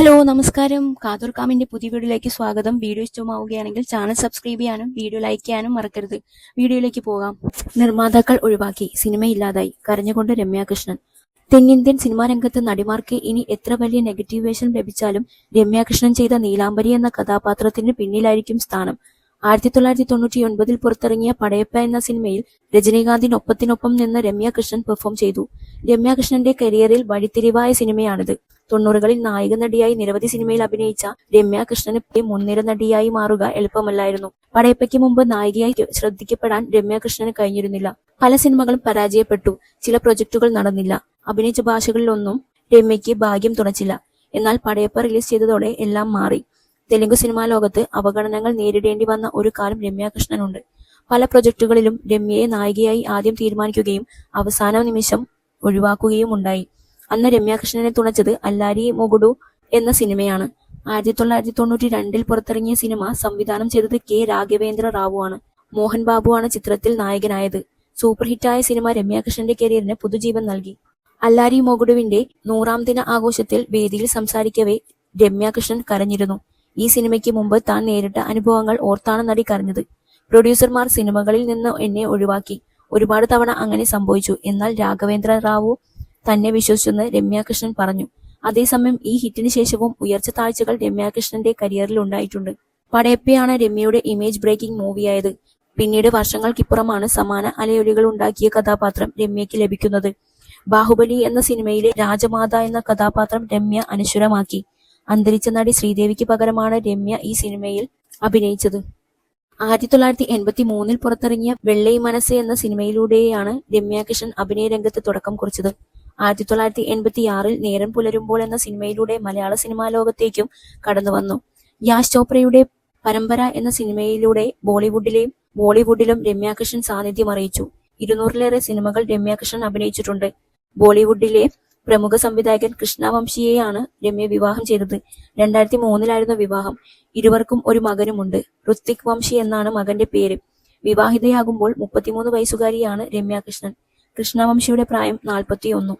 Hello നമസ്കാരം. കാതോർക്കാമിന്റെ പുതിയ വീഡിയോയിലേക്ക് സ്വാഗതം. വീഡിയോ ഇഷ്ടമാവുകയാണെങ്കിൽ ചാനൽ സബ്സ്ക്രൈബ് ചെയ്യാനും വീഡിയോ ലൈക്ക് ചെയ്യാനും മറക്കരുത്. വീഡിയോയിലേക്ക് പോകാം. നിർമ്മാതാക്കൾ ഒഴിവാക്കി, സിനിമയില്ലാതായി, കരഞ്ഞുകൊണ്ട് രമ്യ കൃഷ്ണൻ. തെന്നിന്ത്യൻ സിനിമാ രംഗത്ത് നടിമാർക്ക് ഇനി എത്ര വലിയ നെഗറ്റീവ് വേഷം ലഭിച്ചാലും രമ്യ കൃഷ്ണൻ ചെയ്ത നീലാംബരി എന്ന കഥാപാത്രത്തിന് പിന്നിലായിരിക്കും സ്ഥാനം. 1999 പുറത്തിറങ്ങിയ പടയപ്പ എന്ന സിനിമയിൽ രജനീകാന്തിനൊപ്പത്തിനൊപ്പം നിന്ന് രമ്യ കൃഷ്ണൻ പെർഫോം ചെയ്തു. രമ്യ കൃഷ്ണന്റെ കരിയറിൽ വഴിത്തിരിവായ സിനിമയാണിത്. 90കളിൽ നായിക നടിയായി നിരവധി സിനിമയിൽ അഭിനയിച്ച രമ്യ കൃഷ്ണന് മുൻനിര നടിയായി മാറുക എളുപ്പമല്ലായിരുന്നു. പടയപ്പയ്ക്ക് മുമ്പ് നായികയായി ശ്രദ്ധിക്കപ്പെടാൻ രമ്യ കൃഷ്ണന് കഴിഞ്ഞിരുന്നില്ല. പല സിനിമകളും പരാജയപ്പെട്ടു. ചില പ്രൊജക്ടുകൾ നടന്നില്ല. അഭിനയിച്ച ഭാഷകളിലൊന്നും രമ്യയ്ക്ക് ഭാഗ്യം തുണച്ചില്ല. എന്നാൽ പടയപ്പ റിലീസ് ചെയ്തതോടെ എല്ലാം മാറി. തെലുങ്ക് സിനിമാ ലോകത്ത് അവഗണനകൾ നേരിടേണ്ടി വന്ന ഒരു കാലം രമ്യ കൃഷ്ണനുണ്ട്. പല പ്രൊജക്ടുകളിലും രമ്യയെ നായികയായി ആദ്യം തീരുമാനിക്കുകയും അവസാന നിമിഷം ഒഴിവാക്കുകയും ഉണ്ടായി. അന്ന് രമ്യ കൃഷ്ണനെ തുണച്ചത് അല്ലാരി മൊഗുഡു എന്ന സിനിമയാണ്. 1992 പുറത്തിറങ്ങിയ സിനിമ സംവിധാനം ചെയ്തത് കെ രാഘവേന്ദ്ര റാവു ആണ്. മോഹൻ ബാബുവാണ് ചിത്രത്തിൽ നായകനായത്. സൂപ്പർ ഹിറ്റായ സിനിമ രമ്യ കൃഷ്ണന്റെ കരിയറിന് പുതുജീവൻ നൽകി. അല്ലാരി മൊഗുഡുവിന്റെ 100ാം ദിന ആഘോഷത്തിൽ വേദിയിൽ സംസാരിക്കവേ രമ്യ കൃഷ്ണൻ കരഞ്ഞിരുന്നു. ഈ സിനിമയ്ക്ക് മുമ്പ് താൻ നേരിട്ട അനുഭവങ്ങൾ ഓർത്താണ് നടി കരഞ്ഞത്. പ്രൊഡ്യൂസർമാർ സിനിമകളിൽ നിന്ന് എന്നെ ഒഴിവാക്കി. ഒരുപാട് തവണ അങ്ങനെ സംഭവിച്ചു. എന്നാൽ രാഘവേന്ദ്ര റാവു തന്നെ വിശ്വസിച്ചെന്ന് രമ്യ കൃഷ്ണൻ പറഞ്ഞു. അതേസമയം ഈ ഹിറ്റിന് ശേഷവും ഉയർച്ച താഴ്ചകൾ രമ്യ കൃഷ്ണന്റെ കരിയറിൽ ഉണ്ടായിട്ടുണ്ട്. പടയപ്പയാണ് രമ്യയുടെ ഇമേജ് ബ്രേക്കിംഗ് മൂവിയായത്. പിന്നീട് വർഷങ്ങൾക്കിപ്പുറമാണ് സമാന അലയൊലികൾ ഉണ്ടാക്കിയ കഥാപാത്രം രമ്യയ്ക്ക് ലഭിക്കുന്നത്. ബാഹുബലി എന്ന സിനിമയിലെ രാജമാത എന്ന കഥാപാത്രം രമ്യ അനശ്വരമാക്കി. അന്തരിച്ച നടി ശ്രീദേവിക്ക് പകരമാണ് രമ്യ ഈ സിനിമയിൽ അഭിനയിച്ചത്. 1983 പുറത്തിറങ്ങിയ വെള്ളൈ മനസ്സ് എന്ന സിനിമയിലൂടെയാണ് രമ്യ കൃഷ്ണൻ അഭിനയ രംഗത്ത് തുടക്കം കുറിച്ചത്. 1986 നേരം പുലരുമ്പോൾ എന്ന സിനിമയിലൂടെ മലയാള സിനിമാ ലോകത്തേക്കും കടന്നുവന്നു. യാഷ് ചോപ്രയുടെ പരമ്പര എന്ന സിനിമയിലൂടെ ബോളിവുഡിലും രമ്യ കൃഷ്ണൻ സാന്നിധ്യം അറിയിച്ചു. 200ലേറെ സിനിമകൾ രമ്യ കൃഷ്ണൻ അഭിനയിച്ചിട്ടുണ്ട്. ബോളിവുഡിലെ പ്രമുഖ സംവിധായകൻ കൃഷ്ണ വംശിയെയാണ് രമ്യ വിവാഹം ചെയ്തത്. 2003 വിവാഹം. ഇരുവർക്കും ഒരു മകനുമുണ്ട്. ഋത്വിക് വംശി എന്നാണ് മകന്റെ പേര്. വിവാഹിതയാകുമ്പോൾ 33 വയസ്സുകാരിയാണ് രമ്യ കൃഷ്ണൻ. കൃഷ്ണ വംശിയുടെ പ്രായം 41.